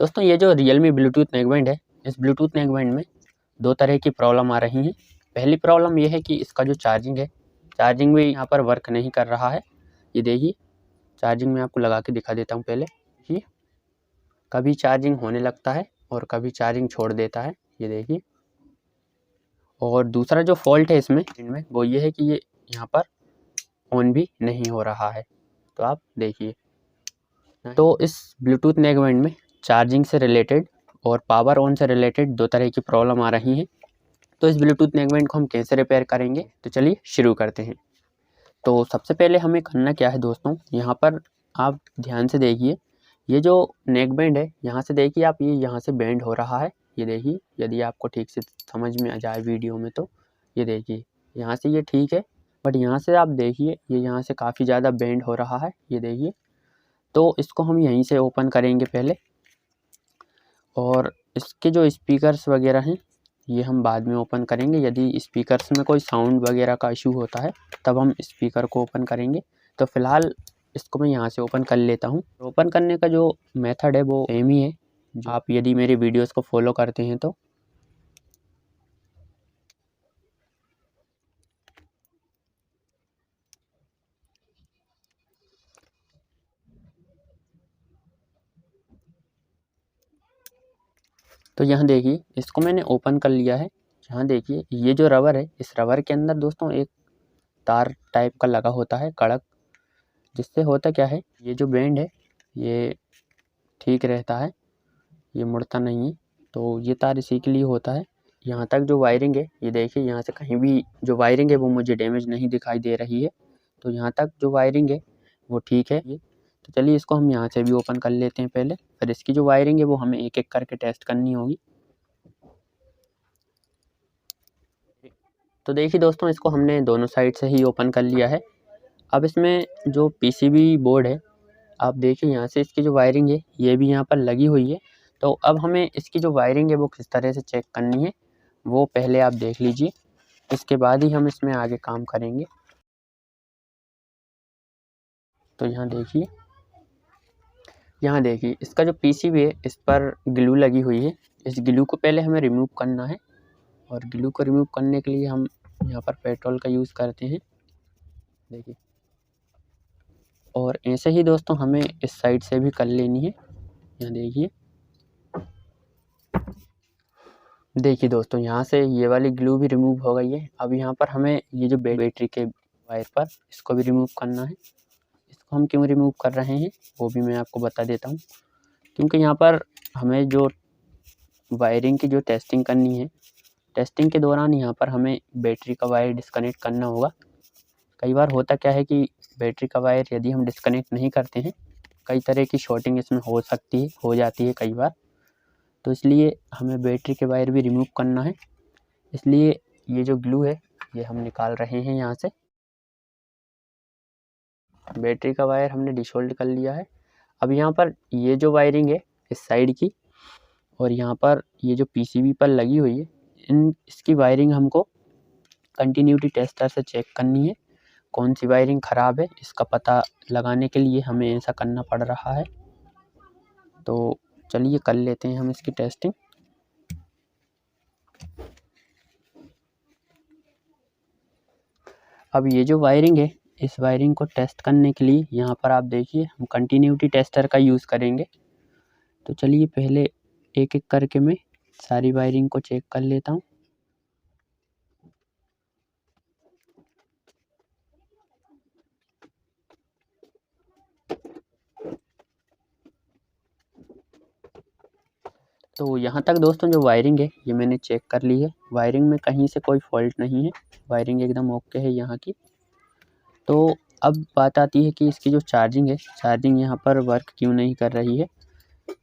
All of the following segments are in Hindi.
दोस्तों ये जो रियलमी ब्लूटूथ नेकबैंड है, इस ब्लूटूथ नेकबैंड में दो तरह की प्रॉब्लम आ रही हैं। पहली प्रॉब्लम ये है कि इसका जो चार्जिंग है, चार्जिंग भी यहाँ पर वर्क नहीं कर रहा है। ये देखिए, चार्जिंग में आपको लगा के दिखा देता हूँ पहले। ये कभी चार्जिंग होने लगता है और कभी चार्जिंग छोड़ देता है, ये देखिए। और दूसरा जो फॉल्ट है इसमें वो ये है कि ये यहाँ पर ऑन भी नहीं हो रहा है। तो आप देखिए, तो इस ब्लूटूथ नेकबैंड में चार्जिंग से रिलेटेड और पावर ऑन से रिलेटेड दो तरह की प्रॉब्लम आ रही हैं। तो इस ब्लूटूथ नेकबैंड को हम कैसे रिपेयर करेंगे, तो चलिए शुरू करते हैं। तो सबसे पहले हमें करना क्या है दोस्तों, यहाँ पर आप ध्यान से देखिए, ये जो नेकबैंड है यहाँ से देखिए आप, ये यहाँ से बेंड हो रहा है। ये देखिए, यदि आपको ठीक से समझ में आ जाए वीडियो में तो ये देखिए, यहाँ से ये ठीक है, बट यहाँ से आप देखिए ये यहाँ से काफ़ी ज़्यादा बेंड हो रहा है, ये देखिए। तो इसको हम यहीं से ओपन करेंगे पहले, और इसके जो स्पीकर्स वगैरह हैं ये हम बाद में ओपन करेंगे। यदि स्पीकर्स में कोई साउंड वगैरह का इशू होता है तब हम स्पीकर को ओपन करेंगे। तो फ़िलहाल इसको मैं यहाँ से ओपन कर लेता हूँ। ओपन करने का जो मेथड है वो सेम ही है, जो आप यदि मेरे वीडियोस को फॉलो करते हैं तो। तो यहाँ देखिए, इसको मैंने ओपन कर लिया है। यहाँ देखिए, ये जो रबर है, इस रबर के अंदर दोस्तों एक तार टाइप का लगा होता है कड़क, जिससे होता क्या है, ये जो बैंड है ये ठीक रहता है, ये मुड़ता नहीं है। तो ये तार इसी के लिए होता है। यहाँ तक जो वायरिंग है, ये देखिए यहाँ से कहीं भी जो वायरिंग है वो मुझे डैमेज नहीं दिखाई दे रही है। तो यहाँ तक जो वायरिंग है वो ठीक है। ये तो चलिए इसको हम यहाँ से भी ओपन कर लेते हैं पहले, फिर इसकी जो वायरिंग है वो हमें एक एक करके टेस्ट करनी होगी। तो देखिए दोस्तों, इसको हमने दोनों साइड से ही ओपन कर लिया है। अब इसमें जो पीसीबी बोर्ड है, आप देखिए यहाँ से इसकी जो वायरिंग है ये भी यहाँ पर लगी हुई है। तो अब हमें इसकी जो वायरिंग है वो किस तरह से चेक करनी है वो पहले आप देख लीजिए, इसके बाद ही हम इसमें आगे काम करेंगे। तो यहाँ देखिए इसका जो पीसीबी है इस पर ग्लू लगी हुई है। इस ग्लू को पहले हमें रिमूव करना है, और ग्लू को रिमूव करने के लिए हम यहाँ पर पेट्रोल का यूज़ करते हैं, देखिए। और ऐसे ही दोस्तों हमें इस साइड से भी कर लेनी है। यहाँ देखिए दोस्तों, यहाँ से ये वाली ग्लू भी रिमूव हो गई है। अब यहाँ पर हमें ये जो बैटरी के वायर पर, इसको भी रिमूव करना है। इसको हम क्यों रिमूव कर रहे हैं वो भी मैं आपको बता देता हूँ। क्योंकि यहाँ पर हमें जो वायरिंग की जो टेस्टिंग करनी है, टेस्टिंग के दौरान यहाँ पर हमें बैटरी का वायर डिस्कनेक्ट करना होगा। कई बार होता क्या है कि बैटरी का वायर यदि हम डिस्कनेक्ट नहीं करते हैं, कई तरह की शॉर्टिंग इसमें हो जाती है कई बार। तो इसलिए हमें बैटरी के वायर भी रिमूव करना है। इसलिए ये जो ग्लू है ये हम निकाल रहे हैं यहाँ से। बैटरी का वायर हमने डिसोल्ड कर लिया है। अब यहाँ पर ये जो वायरिंग है इस साइड की, और यहाँ पर ये जो पीसीबी पर लगी हुई है, इसकी वायरिंग हमको कंटिन्यूटी टेस्टर से चेक करनी है। कौन सी वायरिंग ख़राब है इसका पता लगाने के लिए हमें ऐसा करना पड़ रहा है। तो चलिए कर लेते हैं हम इसकी टेस्टिंग। अब ये जो वायरिंग है, इस वायरिंग को टेस्ट करने के लिए यहाँ पर आप देखिए हम कंटिन्यूटी टेस्टर का यूज़ करेंगे। तो चलिए पहले एक एक करके मैं सारी वायरिंग को चेक कर लेता हूँ। तो यहाँ तक दोस्तों जो वायरिंग है ये मैंने चेक कर ली है। वायरिंग में कहीं से कोई फॉल्ट नहीं है, वायरिंग एकदम ओके है यहाँ की। तो अब बात आती है कि इसकी जो चार्जिंग है, चार्जिंग यहाँ पर वर्क क्यों नहीं कर रही है।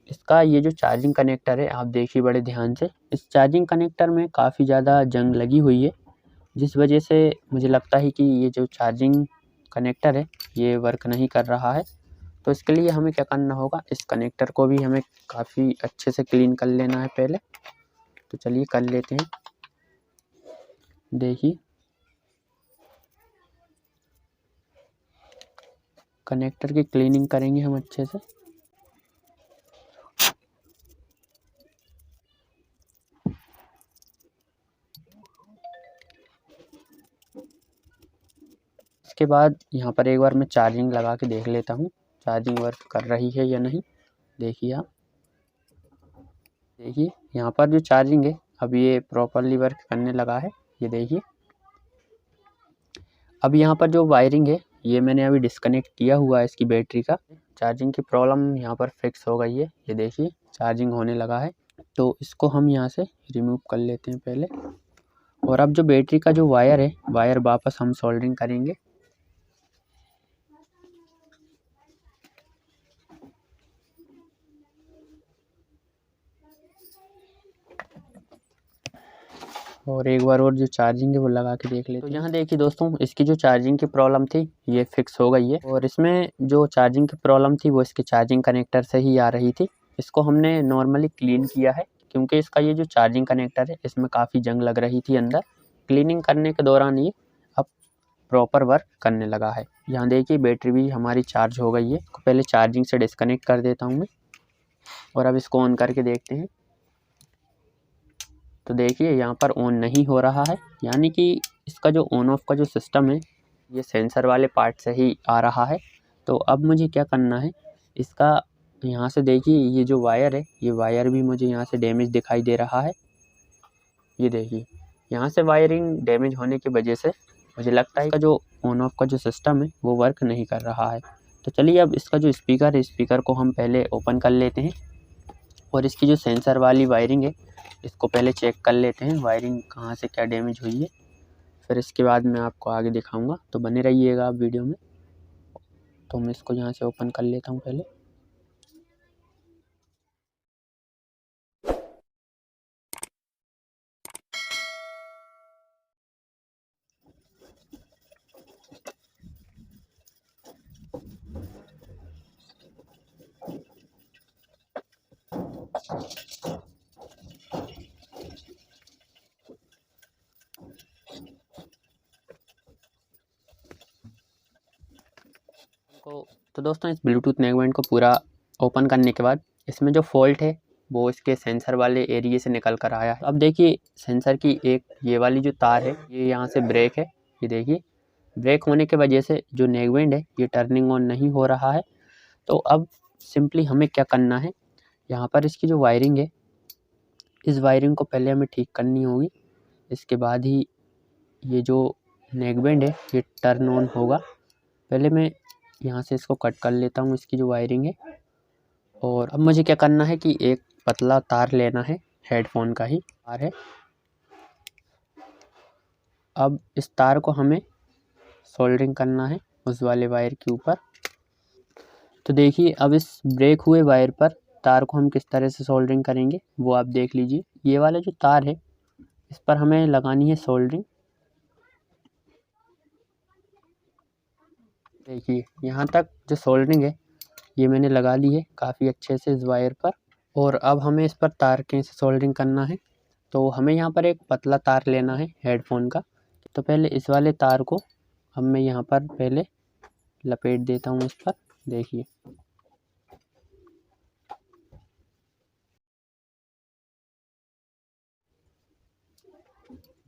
इसका ये जो चार्जिंग कनेक्टर है, आप देखिए बड़े ध्यान से, इस चार्जिंग कनेक्टर में काफ़ी ज़्यादा जंग लगी हुई है, जिस वजह से मुझे लगता है कि ये जो चार्जिंग कनेक्टर है ये वर्क नहीं कर रहा है। तो इसके लिए हमें क्या करना होगा, इस कनेक्टर को भी हमें काफ़ी अच्छे से क्लीन कर लेना है पहले। तो चलिए कर लेते हैं। देखिए कनेक्टर की क्लीनिंग करेंगे हम अच्छे से। इसके बाद यहाँ पर एक बार मैं चार्जिंग लगा के देख लेता हूँ चार्जिंग वर्क कर रही है या नहीं। देखिए आप, देखिए यहाँ पर जो चार्जिंग है अब ये प्रॉपरली वर्क करने लगा है। ये देखिए अब यहाँ पर जो वायरिंग है ये मैंने अभी डिस्कनेक्ट किया हुआ है इसकी बैटरी का। चार्जिंग की प्रॉब्लम यहाँ पर फिक्स हो गई है। ये देखिए चार्जिंग होने लगा है, तो इसको हम यहाँ से रिमूव कर लेते हैं पहले। और अब जो बैटरी का जो वायर है, वायर वापस हम सोल्डरिंग करेंगे। और एक बार और जो चार्जिंग है वो लगा के देख लेते हैं। तो यहाँ देखिए दोस्तों, इसकी जो चार्जिंग की प्रॉब्लम थी ये फिक्स हो गई है। और इसमें जो चार्जिंग की प्रॉब्लम थी वो इसके चार्जिंग कनेक्टर से ही आ रही थी। इसको हमने नॉर्मली क्लीन किया है, क्योंकि इसका ये जो चार्जिंग कनेक्टर है इसमें काफ़ी जंग लग रही थी अंदर। क्लीनिंग करने के दौरान ये अब प्रॉपर वर्क करने लगा है। यहाँ देखिए बैटरी भी हमारी चार्ज हो गई है। पहले चार्जिंग से डिस्कनेक्ट कर देता हूँ मैं, और अब इसको ऑन करके देखते हैं। तो देखिए यहाँ पर ऑन नहीं हो रहा है, यानी कि इसका जो ऑन ऑफ का जो सिस्टम है ये सेंसर वाले पार्ट से ही आ रहा है। तो अब मुझे क्या करना है, इसका यहाँ से देखिए ये जो वायर है ये वायर भी मुझे यहाँ से डैमेज दिखाई दे रहा है। ये देखिए यहाँ से वायरिंग डैमेज होने की वजह से मुझे लगता है इसका जो ऑन ऑफ का जो सिस्टम है वो वर्क नहीं कर रहा है। तो चलिए अब इसका जो स्पीकर है, स्पीकर को हम पहले ओपन कर लेते हैं और इसकी जो सेंसर वाली वायरिंग है इसको पहले चेक कर लेते हैं, वायरिंग कहाँ से क्या डैमेज हुई है। फिर इसके बाद मैं आपको आगे दिखाऊंगा, तो बने रहिएगा आप वीडियो में। तो मैं इसको यहाँ से ओपन कर लेता हूँ पहले। तो दोस्तों इस ब्लूटूथ नेकबैंड को पूरा ओपन करने के बाद इसमें जो फॉल्ट है वो इसके सेंसर वाले एरिया से निकल कर आया है। अब देखिए सेंसर की एक ये वाली जो तार है ये यहाँ से ब्रेक है। ये देखिए ब्रेक होने की वजह से जो नेकबैंड है ये टर्निंग ऑन नहीं हो रहा है। तो अब सिंपली हमें क्या करना है, यहाँ पर इसकी जो वायरिंग है इस वायरिंग को पहले हमें ठीक करनी होगी। इसके बाद ही ये जो नेकबैंड है ये टर्न ऑन होगा। पहले मैं यहाँ से इसको कट कर लेता हूँ, इसकी जो वायरिंग है। और अब मुझे क्या करना है कि एक पतला तार लेना है, हेडफोन का ही तार है। अब इस तार को हमें सोल्डरिंग करना है उस वाले वायर के ऊपर। तो देखिए अब इस ब्रेक हुए वायर पर तार को हम किस तरह से सोल्डरिंग करेंगे वो आप देख लीजिए। ये वाला जो तार है इस पर हमें लगानी है सोल्डरिंग। देखिए यहाँ तक जो सोल्डरिंग है ये मैंने लगा ली है काफ़ी अच्छे से इस वायर पर। और अब हमें इस पर तार कैसे सोल्डरिंग करना है, तो हमें यहाँ पर एक पतला तार लेना है हेडफोन का। तो पहले इस वाले तार को अब मैं यहाँ पर पहले लपेट देता हूँ इस पर। देखिए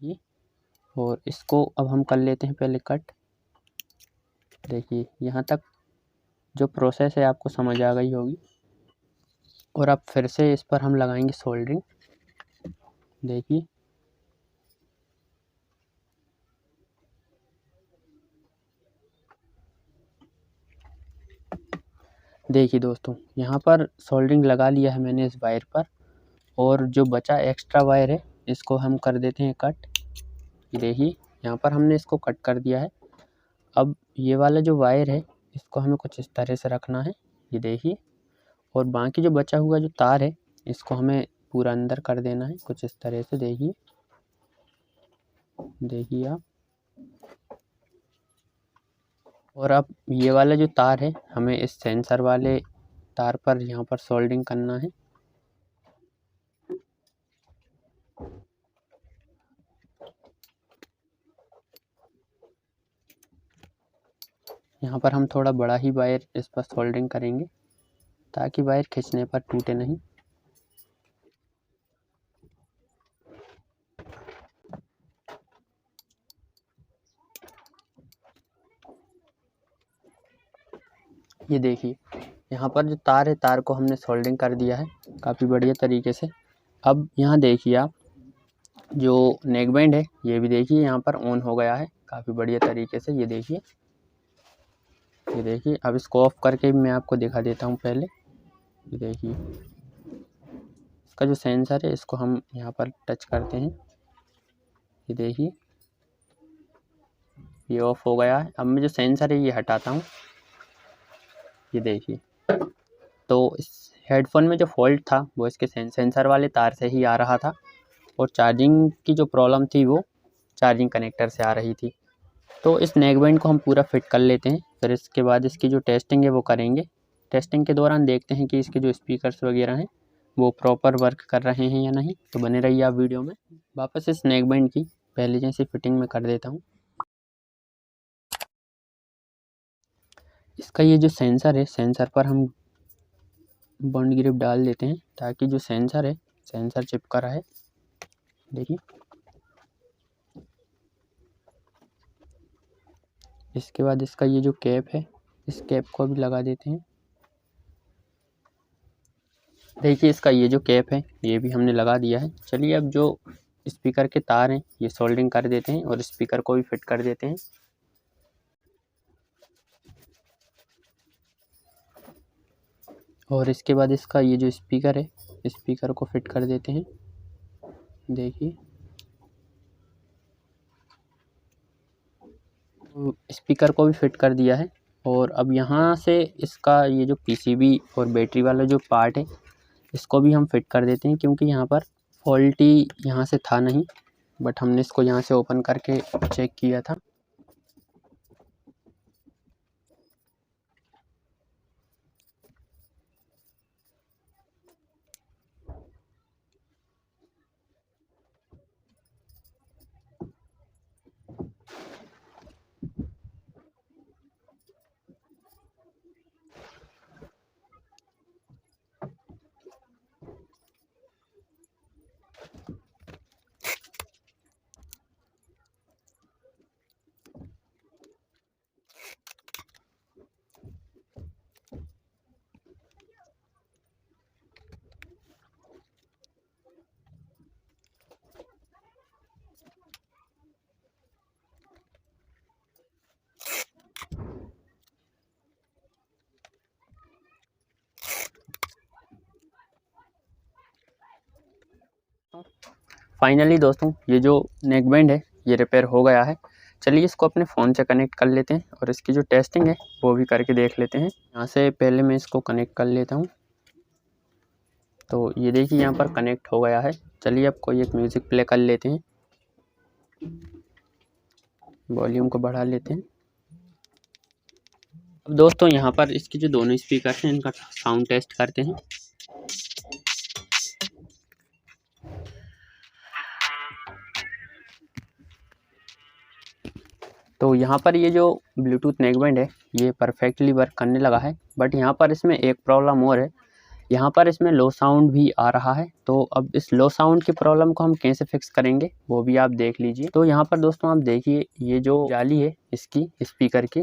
ये, और इसको अब हम कर लेते हैं पहले कट। देखिए यहाँ तक जो प्रोसेस है आपको समझ आ गई होगी। और अब फिर से इस पर हम लगाएंगे सोल्डरिंग। देखिए देखिए दोस्तों यहाँ पर सोल्डरिंग लगा लिया है मैंने इस वायर पर। और जो बचा एक्स्ट्रा वायर है इसको हम कर देते हैं कट। देखिए यहाँ पर हमने इसको कट कर दिया है। अब ये वाला जो वायर है इसको हमें कुछ इस तरह से रखना है। ये देखिए, और बाकी जो बचा हुआ जो तार है इसको हमें पूरा अंदर कर देना है कुछ इस तरह से। देखिए देखिए आप, और अब ये वाला जो तार है हमें इस सेंसर वाले तार पर यहाँ पर सोल्डरिंग करना है। यहाँ पर हम थोड़ा बड़ा ही वायर इस पर सोल्डरिंग करेंगे ताकि वायर खींचने पर टूटे नहीं। ये देखिए यहाँ पर जो तार है, तार को हमने सोल्डरिंग कर दिया है काफ़ी बढ़िया तरीके से। अब यहाँ देखिए आप जो नेक बैंड है ये भी देखिए यहाँ पर ऑन हो गया है काफ़ी बढ़िया तरीके से। ये देखिए अब इसको ऑफ करके भी मैं आपको दिखा देता हूँ पहले। ये देखिए इसका जो सेंसर है इसको हम यहाँ पर टच करते हैं। ये देखिए ये ऑफ हो गया है। अब मैं जो सेंसर है ये हटाता हूँ। ये देखिए तो इस हेडफोन में जो फॉल्ट था वो इसके सेंसर वाले तार से ही आ रहा था और चार्जिंग की जो प्रॉब्लम थी वो चार्जिंग कनेक्टर से आ रही थी। तो इस नेक बैंड को हम पूरा फिट कर लेते हैं, फिर इसके बाद इसकी जो टेस्टिंग है वो करेंगे। टेस्टिंग के दौरान देखते हैं कि इसके जो स्पीकर्स वगैरह हैं वो प्रॉपर वर्क कर रहे हैं या नहीं। तो बने रहिए आप वीडियो में। वापस इस नेक बैंड की पहले जैसी फिटिंग में कर देता हूँ। इसका ये जो सेंसर है, सेंसर पर हम बॉन्ड ग्रिप डाल देते हैं ताकि जो सेंसर है सेंसर चिपका रहे। देखिए इसके बाद इसका ये जो कैप है इस कैप को भी लगा देते हैं। देखिए इसका ये जो कैप है ये भी हमने लगा दिया है। चलिए अब जो स्पीकर के तार हैं ये सोल्डरिंग कर देते हैं और स्पीकर को भी फिट कर देते हैं। और इसके बाद इसका ये जो स्पीकर है स्पीकर को फिट कर देते हैं। देखिए स्पीकर को भी फिट कर दिया है। और अब यहाँ से इसका ये जो पीसीबी और बैटरी वाला जो पार्ट है इसको भी हम फिट कर देते हैं, क्योंकि यहाँ पर फॉल्टी यहाँ से था नहीं, बट हमने इसको यहाँ से ओपन करके चेक किया था। फाइनली दोस्तों ये जो नेक बैंड है ये रिपेयर हो गया है। चलिए इसको अपने फ़ोन से कनेक्ट कर लेते हैं और इसकी जो टेस्टिंग है वो भी करके देख लेते हैं। यहाँ से पहले मैं इसको कनेक्ट कर लेता हूँ। तो ये देखिए यहाँ पर कनेक्ट हो गया है। चलिए अब कोई एक म्यूज़िक प्ले कर लेते हैं, वॉल्यूम को बढ़ा लेते हैं। अब दोस्तों यहाँ पर इसके जो दोनों स्पीकर हैं इनका साउंड टेस्ट करते हैं। तो यहाँ पर ये जो ब्लूटूथ नेक बैंड है ये परफेक्टली वर्क करने लगा है, बट यहाँ पर इसमें एक प्रॉब्लम और है। यहाँ पर इसमें लो साउंड भी आ रहा है। तो अब इस लो साउंड की प्रॉब्लम को हम कैसे फिक्स करेंगे वो भी आप देख लीजिए। तो यहाँ पर दोस्तों आप देखिए ये जो जाली है इसकी स्पीकर की,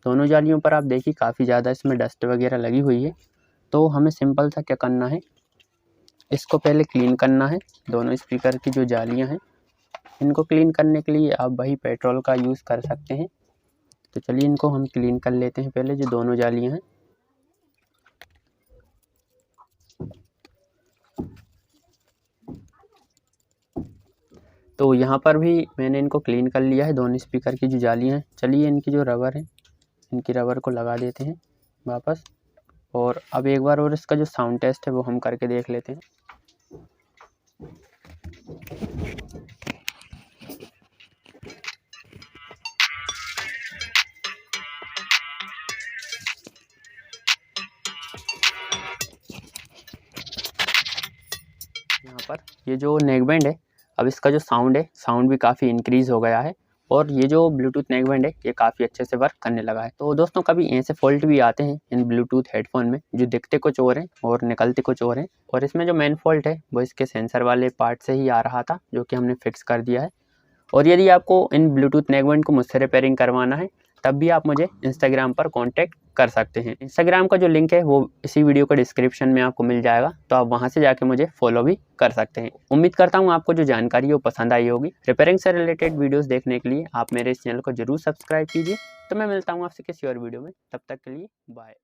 दोनों जालियों पर आप देखिए काफ़ी ज़्यादा इसमें डस्ट वगैरह लगी हुई है। तो हमें सिंपल सा क्या करना है, इसको पहले क्लीन करना है। दोनों स्पीकर की जो जालियाँ हैं इनको क्लीन करने के लिए आप वही पेट्रोल का यूज़ कर सकते हैं। तो चलिए इनको हम क्लीन कर लेते हैं पहले, जो दोनों जालियाँ हैं। तो यहाँ पर भी मैंने इनको क्लीन कर लिया है, दोनों स्पीकर की जो जालियाँ हैं। चलिए इनकी जो रबर है इनकी रबर को लगा देते हैं वापस। और अब एक बार और इसका जो साउंड टेस्ट है वो हम करके देख लेते हैं। यहाँ पर ये जो नेक बैंड है अब इसका जो साउंड है साउंड भी काफ़ी इंक्रीज़ हो गया है और ये जो ब्लूटूथ नेक बैंड है ये काफ़ी अच्छे से वर्क करने लगा है। तो दोस्तों कभी ऐसे फॉल्ट भी आते हैं इन ब्लूटूथ हेडफोन में जो दिखते कुछ और हैं और निकलते कुछ और हैं। और इसमें जो मेन फॉल्ट है वो इसके सेंसर वाले पार्ट से ही आ रहा था, जो कि हमने फिक्स कर दिया है। और यदि आपको इन ब्लूटूथ नेक बैंड को मुझसे रिपेयरिंग करवाना है तब भी आप मुझे इंस्टाग्राम पर कांटेक्ट कर सकते हैं। इंस्टाग्राम का जो लिंक है वो इसी वीडियो के डिस्क्रिप्शन में आपको मिल जाएगा, तो आप वहां से जाके मुझे फॉलो भी कर सकते हैं। उम्मीद करता हूँ आपको जो जानकारी है वो पसंद आई होगी। रिपेयरिंग से रिलेटेड वीडियोस देखने के लिए आप मेरे इस चैनल को जरूर सब्सक्राइब कीजिए। तो मैं मिलता हूँ आपसे किसी और वीडियो में, तब तक के लिए बाय।